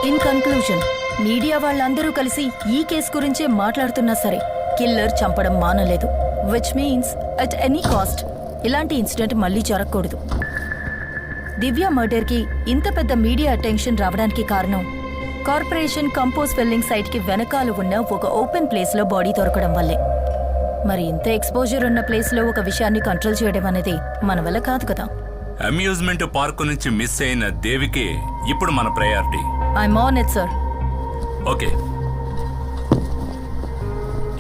In conclusion, media వాళ్ళందరూ కలిసి ఈ కేసు గురించే మాట్లాడుతున్నా సరే కిల్లర్ చంపడం మానలేదు. Which means at any cost ఇలాంటి ఇన్సిడెంట్ మళ్లీ జరగకూడదు. దివ్య మర్డర్కి ఇంత పెద్ద మీడియా అటెన్షన్ రావడానికి కారణం కార్పొరేషన్ కంపోజ్ ఫిల్లింగ్ సైట్కి వెనకాల ఉన్న ఒక ఓపెన్ ప్లేస్లో బాడీ దొరకడం వల్లే. మరి ఇంత ఎక్స్పోజర్ ఉన్న ప్లేస్లో ఒక విషయాన్ని కంట్రోల్ చేయడం అనేది మన వల్ల కాదు కదా. అమ్యూజ్మెంట్ పార్క్ నుంచి మిస్ అయిన దేవికి ఇప్పుడు మన priority. I'm on it sir. Okay,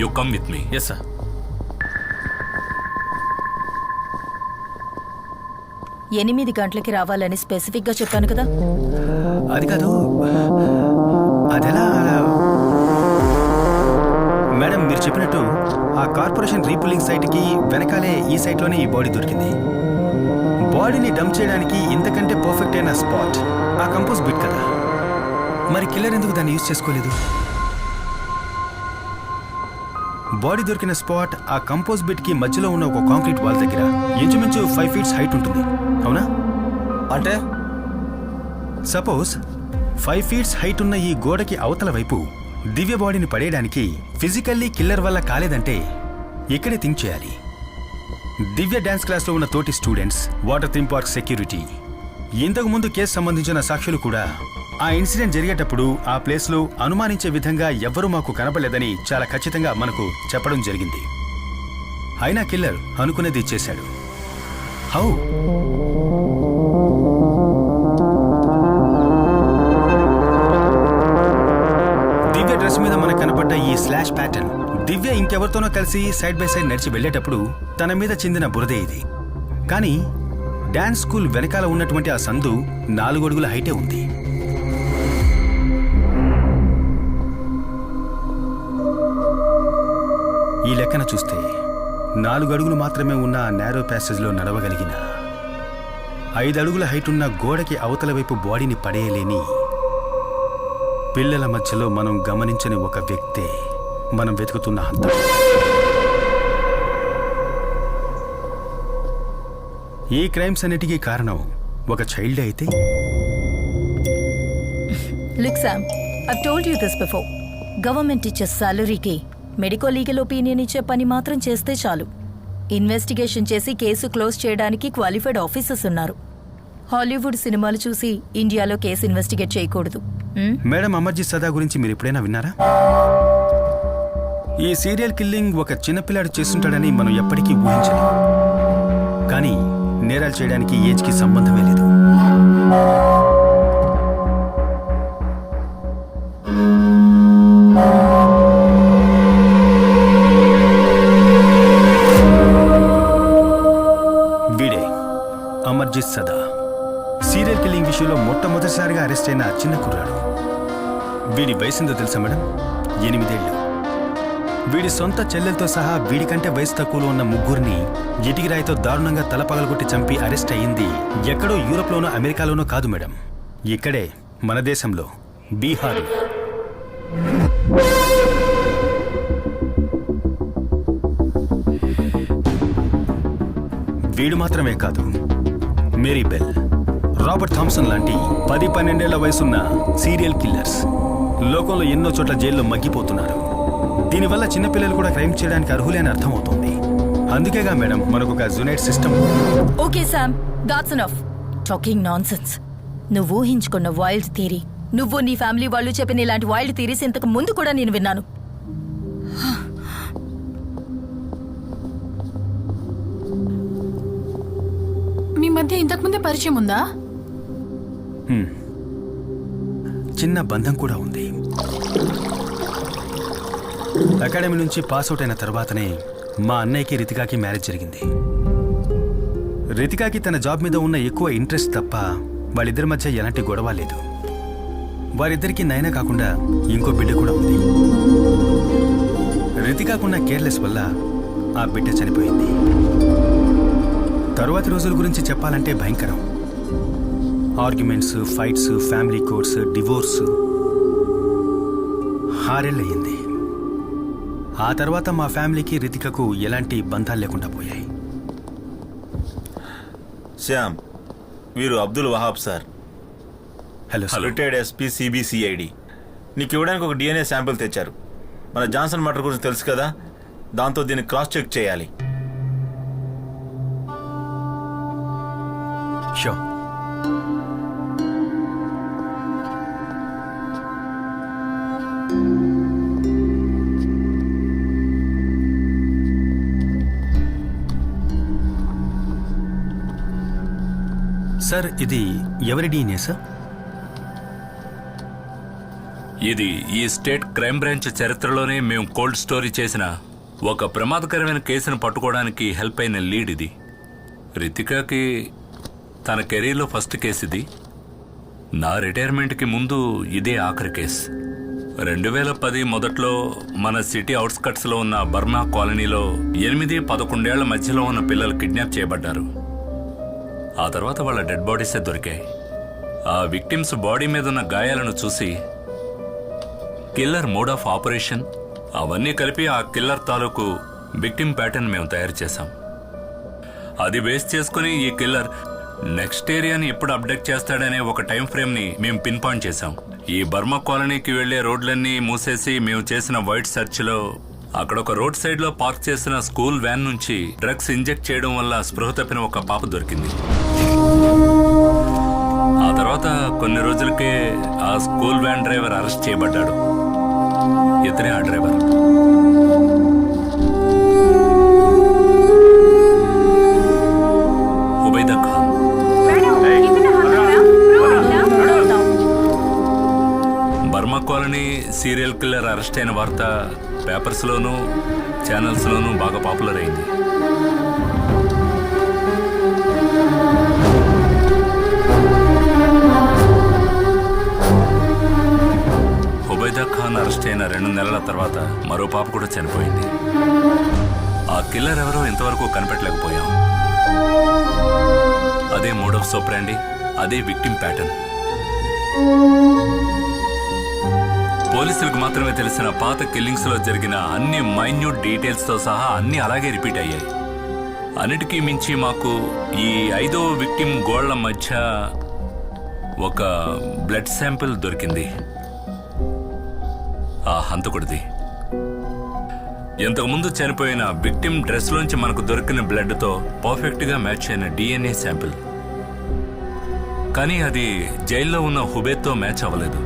you come with me. Yes sir. ఎనిమిది గంటలకి రావాలని స్పెసిఫిక్ గా చెప్పాను కదా. అది కాదు, అదెలా? మేడం మీరు చెప్పినట్టు ఆ కార్పొరేషన్ రీపుల్లింగ్ సైట్కి వెనకాలే ఈ సైట్లోనే ఈ బాడీ దొరికింది. బాడీని డంప్ చేయడానికి ఇంతకంటే పర్ఫెక్ట్ అయిన స్పాట్ ఆ కంపోజ్ బిట్ కదా. మరి కిల్లర్ ఎందుకు దాన్ని యూజ్ చేసుకోలేదు? బాడీ దొరికిన స్పాట్ ఆ కంపోజ్ బిట్ కి మధ్యలో ఉన్న ఒక కాంక్రీట్ వాల్ దగ్గర ఇంచుమించు 5 feet హైట్ ఉంటుంది, అవునా? అంటే సపోజ్ 5 feet హైట్ ఉన్న ఈ గోడకి అవతల వైపు దివ్య బాడీని పడేయడానికి ఫిజికల్లీ కిల్లర్ వల్ల కాలేదంటే ఇక్కడే థింక్ చేయాలి. దివ్య డాన్స్ క్లాస్లో ఉన్న తోటి students, water theme park security, ఇంతకు ముందు కేసు సంబంధించిన సాక్షులు కూడా ఆ ఇన్సిడెంట్ జరిగేటప్పుడు ఆ ప్లేస్లో అనుమానించే విధంగా ఎవ్వరూ మాకు కనపడలేదని చాలా ఖచ్చితంగా మనకు చెప్పడం జరిగింది. అయినా కిల్లర్ అనుకునేది చేశాడు. హౌ? దివ్య డ్రెస్ మీద మనకు కనపడ్డ ఈ స్లాష్ ప్యాటర్న్ దివ్య ఇంకెవరితోనో కలిసి సైడ్ బై సైడ్ నడిచి వెళ్లేటప్పుడు తన మీద చెందిన బురదే ఇది. కానీ డాన్స్ స్కూల్ వెనకాల ఉన్నటువంటి ఆ సందు 4 అడుగుల హైటే ఉంది. ఈ లెక్కన చూస్తే 4 అడుగులు మాత్రమే ఉన్న ఆ నేరో ప్యాసేజ్లో నడవగలిగిన 5 అడుగుల హైట్ ఉన్న గోడకి అవతల వైపు బాడీని పడేయలేని పిల్లల మధ్యలో మనం గమనించని ఒక వ్యక్తే మనం వెతుకుతున్న హంతకుడు. ఈ క్రైమ్స్ అన్నిటికీ కారణం ఒక చైల్డ్ అయితే? Look Sam, I've told you this before. Government ఇచ్చే సాలరీకి మెడికో లీగల్ ఒపీనియన్ ఇచ్చే పని మాత్రం చేస్తే చాలు. ఇన్వెస్టిగేషన్ చేసి కేసు క్లోజ్ చేయడానికి క్వాలిఫైడ్ ఆఫీసర్స్ ఉన్నారు. హాలీవుడ్ సినిమాలు చూసి ఇండియాలో కేసు ఇన్వెస్టిగేట్ చేయకూడదు. మేడం, అమర్జిత్ సదా గురించి మీరు ఎప్పుడైనా విన్నారా? ఈ సీరియల్ కిల్లింగ్ ఒక చిన్నపిల్లాడు చేస్తుంటాడని మనం ఎప్పటికీ ఊహించలేం. కానీ నేరాలు చేయడానికి ఏజ్కి సంబంధమే లేదు. వీడే అమర్జిత్ సదా, సీరియల్ కిల్లింగ్ విషయంలో మొట్టమొదటిసారిగా అరెస్ట్ అయిన చిన్న కుర్రాడు. వీడి వయసుందో తెలుసా మేడం? 8 ఏళ్ళు. వీడి సొంత చెల్లెలతో సహా వీడికంటే వయసు తక్కువలో ఉన్న ముగ్గురిని ఇటికిరాయితో దారుణంగా తల పగలగొట్టి చంపి అరెస్ట్ అయ్యింది ఎక్కడో యూరోప్లోనో అమెరికాలోనో కాదు మేడం, ఇక్కడే మన దేశంలో బీహార్. వీడు మాత్రమే కాదు, మేరీ బెల్, రాబర్ట్ థామ్సన్ లాంటి 10-12 ఏళ్ల వయసున్న సీరియల్ కిల్లర్స్ లోకంలో ఎన్నో చోట్ల జైల్లో మగ్గిపోతున్నారు. దీనివల్ల చిన్నపిల్లలు కూడా క్రైమ్ చేయడానికి అర్హులే అని అర్థమవుతుంది. అందుకేగా మేడం మనకొక జునైడ్ system. Okay Sam, that's enough talking nonsense. నువ్వు ఊహించుకున్న వైల్డ్ థియరీ, నువ్వు నీ ఫ్యామిలీ వాళ్ళు చెప్పిన ఇలాంటి వైల్డ్ థియరీస్ ఇంతకు ముందు కూడా నేను విన్నాను. మీ మధ్య ఇంతకుముందే పరిచయం ఉందా? చిన్న బంధం కూడా ఉంది. అకాడమీ నుంచి పాస్అవుట్ అయిన తర్వాతనే మా అన్నయ్యకి రితికాకి మ్యారేజ్ జరిగింది. రితికాకి తన జాబ్ మీద ఉన్న ఎక్కువ ఇంట్రెస్ట్ తప్ప వాళ్ళిద్దరి మధ్య ఎలాంటి గొడవ లేదు. వారిద్దరికీ నైనా కాకుండా ఇంకో బిడ్డ కూడా ఉంది. రితికాకున్న కేర్లెస్ వల్ల ఆ బిడ్డ చనిపోయింది. తరువాతి రోజుల గురించి చెప్పాలంటే భయంకరం. Arguments, fights, family courts, divorce. 6 ఏళ్ళయింది. ఆ తర్వాత మా ఫ్యామిలీకి రితికకు ఎలాంటి బంధాలు లేకుండా పోయాయి. శ్యామ్, వీరు Abdul Wahab sir, hello sir. Retired SP CBCID. నీకు ఇవ్వడానికి ఒక డిఎన్ఏ శాంపిల్ తెచ్చారు. మన జాన్సన్ మర్డర్ గురించి తెలుసు కదా, దాంతో దీన్ని క్రాస్ చెక్ చేయాలి. షో. సార్, ఇది ఎవరి డిఎన్ఏ సార్? ఇది ఈ స్టేట్ క్రైమ్ బ్రాంచ్ చరిత్రలోనే మేము కోల్డ్ స్టోరీ చేసిన ఒక ప్రమాదకరమైన కేసును పట్టుకోవడానికి హెల్ప్ అయిన లీడ్ ఇది. రితికాకి తన కెరీర్లో ఫస్ట్ కేసు ఇది. నా రిటైర్మెంట్కి ముందు ఇదే ఆఖరి కేసు. 2010 మొదట్లో మన సిటీ అవుట్స్కట్స్లో ఉన్న బర్మా కాలనీలో 8-11 ఏళ్ల మధ్యలో ఉన్న పిల్లలు కిడ్నాప్ చేయబడ్డారు. ఆ తర్వాత వాళ్ళ డెడ్ బాడీసే దొరికాయి. ఆ విక్టిమ్స్ బాడీ మీద ఉన్న గాయాలను చూసి కిల్లర్ మోడ్ ఆఫ్ ఆపరేషన్ అవన్నీ కలిపి ఆ కిల్లర్ తాలూకు విక్టిమ్ ప్యాటర్న్ మేము తయారు చేశాం. అది బేస్ చేసుకుని ఈ కిల్లర్ నెక్స్ట్ ఏరియాని ఎప్పుడు అప్డేట్ చేస్తాడనే ఒక టైం ఫ్రేమ్ ని మేము పిన్ పాయింట్ చేశాం. ఈ బర్మా కాలనీకి వెళ్లే రోడ్లన్నీ మూసేసి మేము చేసిన వైట్ సెర్చ్ లో అక్కడ ఒక రోడ్ సైడ్ లో పార్క్ చేసిన స్కూల్ వ్యాన్ నుంచి డ్రగ్స్ ఇంజెక్ట్ చేయడం వల్ల స్పృహ తప్పిన ఒక పాప దొరికింది. ఆ తర్వాత కొన్ని రోజులకే ఆ స్కూల్ వ్యాన్ డ్రైవర్ అరెస్ట్ చేయబడ్డాడు. ఇతనే ఆ driver. Ubaida Khan. Burma colony serial killer arrest అయిన వార్త పేపర్స్లోనూ ఛానల్స్లోనూ బాగా పాపులర్ అయింది. ఉబైదా ఖాన్ అరెస్ట్ అయిన 2 నెలల తర్వాత మరో పాప కూడా చనిపోయింది. ఆ కిల్లర్ ఎవరో ఇంతవరకు కనిపెట్టలేకపోయాం. అదే మోడ్ ఆఫ్ సోప్రాండి, అదే విక్టిమ్ ప్యాటర్న్. పోలీసులకు మాత్రమే తెలిసిన పాత కిల్లింగ్స్ లో జరిగిన అన్ని మైన్యూట్ డీటెయిల్స్ తో సహా అన్ని అలాగే రిపీట్ అయ్యాయి. అన్నిటికీ మించి మాకు ఈ 5వ విక్టిమ్ గోళ్ల మధ్య ఒక బ్లడ్ శాంపిల్ దొరికింది. ఆ హంతకుడిది. ఇంతకుముందు చనిపోయిన విక్టిమ్ డ్రెస్ లోంచి మనకు దొరికిన బ్లడ్ తో పర్ఫెక్ట్ గా మ్యాచ్ అయిన డిఎన్ఏ శాంపిల్. కానీ అది జైల్లో ఉన్న హుబేద్తో మ్యాచ్ అవ్వలేదు.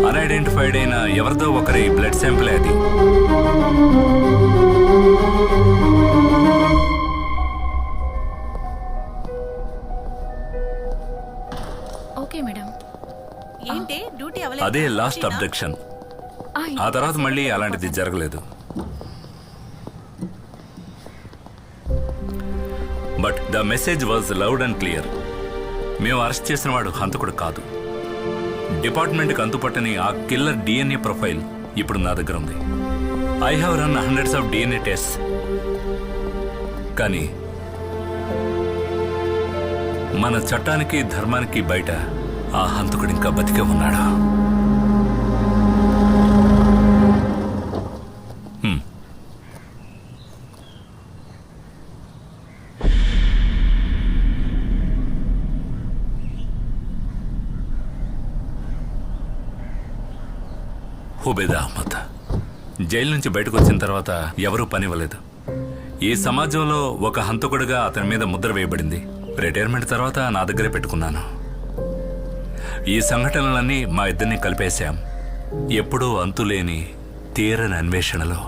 అన్ఐడెంటిఫైడ్ అయిన ఎవరిదో ఒకరి బ్లడ్ శాంపిల్ అది. Okay madam. ఏంటి డ్యూటీ అదే లాస్ట్ అబ్డక్షన్. ఆ తర్వాత మళ్ళీ అలాంటిది జరగలేదు. But the message was loud and clear. మేము అరెస్ట్ చేసిన వాడు హంతకుడు కాదు. డిపార్ట్మెంట్కి అంతుపట్టని ఆ కిల్లర్ డిఎన్ఏ ప్రొఫైల్ ఇప్పుడు నా దగ్గర ఉంది. I have run hundreds of DNA test. కానీ మన చట్టానికి ధర్మానికి బయట ఆ హంతకుడు ఇంకా బతికే ఉన్నాడు. హుబేదా అహ్మద్ జైలు నుంచి బయటకు వచ్చిన తర్వాత ఎవరూ పనివ్వలేదు. ఈ సమాజంలో ఒక హంతకుడిగా అతని మీద ముద్ర వేయబడింది. రిటైర్మెంట్ తర్వాత నా దగ్గరే పెట్టుకున్నాను. ఈ సంఘటనలన్నీ మా ఇద్దరిని కలిపేశాం. ఎప్పుడూ అంతులేని తీరని అన్వేషణలో.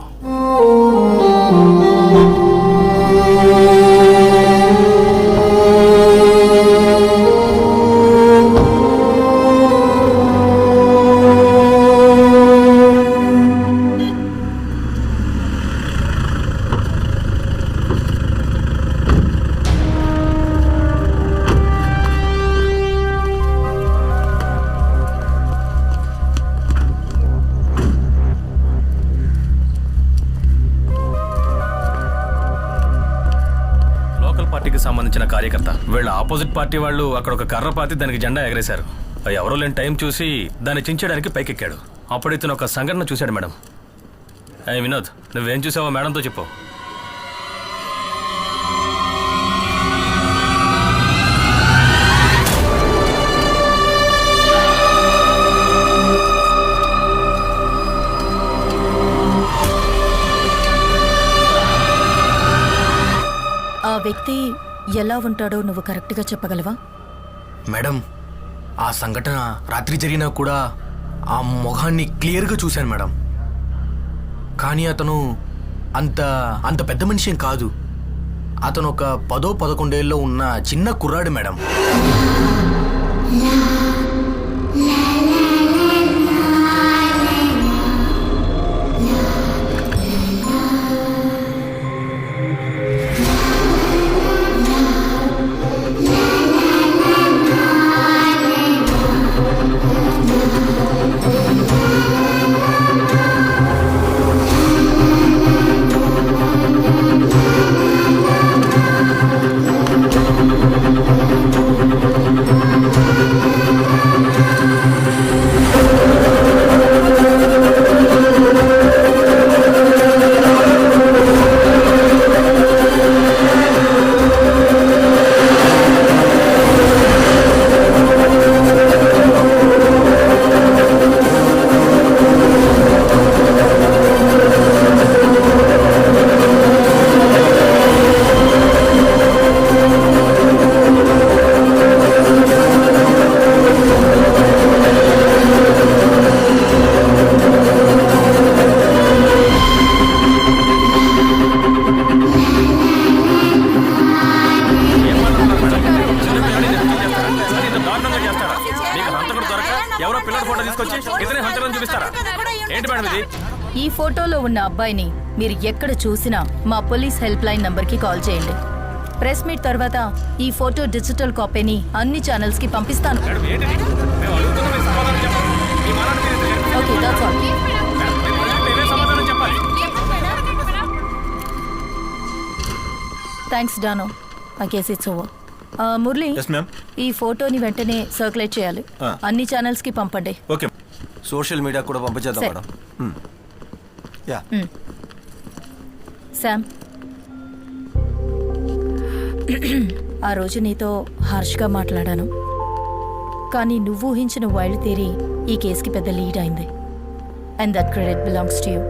పార్టీకి సంబంధించిన కార్యకర్త వీళ్ళ ఆపోజిట్ పార్టీ వాళ్ళు అక్కడ ఒక కర్ర పాతి దానికి జెండా ఎగరేశారు. ఎవరో లేని టైం చూసి దాన్ని చించడానికి పైకెక్కాడు. అప్పుడు ఇతను ఒక సంఘటన చూశాడు మేడం. వినోద్, నువ్వేం చూసావో మేడంతో చెప్పు. ఆ వ్యక్తి ఎలా ఉంటాడో నువ్వు కరెక్ట్గా చెప్పగలవా? మేడం, ఆ సంఘటన రాత్రి జరిగినా కూడా ఆ మొహాన్ని క్లియర్గా చూశాను మేడం. కానీ అతను అంత పెద్ద మనిషి ఏం కాదు. అతను ఒక 10-11 ఏళ్ళలో ఉన్న చిన్న కుర్రాడు మేడం. ఎవరో పిల్లల ఫోటో తీసుకొచ్చి ఇతనే హంతకులను చూపిస్తారా? ఏంటి మేడం ఇది? ఈ ఫోటోలో ఉన్న అబ్బాయిని మీరు ఎక్కడ చూసినా మా పోలీస్ హెల్ప్ లైన్ నంబర్కి కాల్ చేయండి. ప్రెస్ మీట్ తర్వాత ఈ ఫోటో డిజిటల్ కాపీని అన్ని ఛానల్స్ కి పంపిస్తాను. Okay, that's all. థ్యాంక్స్ డానో. ఆ కేసు ఇట్స్ ఓవర్. మురళి, ఈ ఫోటోని వెంటనే సర్క్యులేట్ చేయాలి. అన్ని ఛానల్స్ కి పంపండి. ఓకే. సోషల్ మీడియా కూడా పంపించేద్దాం మేడం. యా. శామ్, ఆ రోజు నీతో హార్ష్గా మాట్లాడాను, కానీ నువ్వు ఊహించిన వైల్డ్ థియరీ ఈ కేసుకి పెద్ద లీడ్ అయింది. And that credit belongs to you.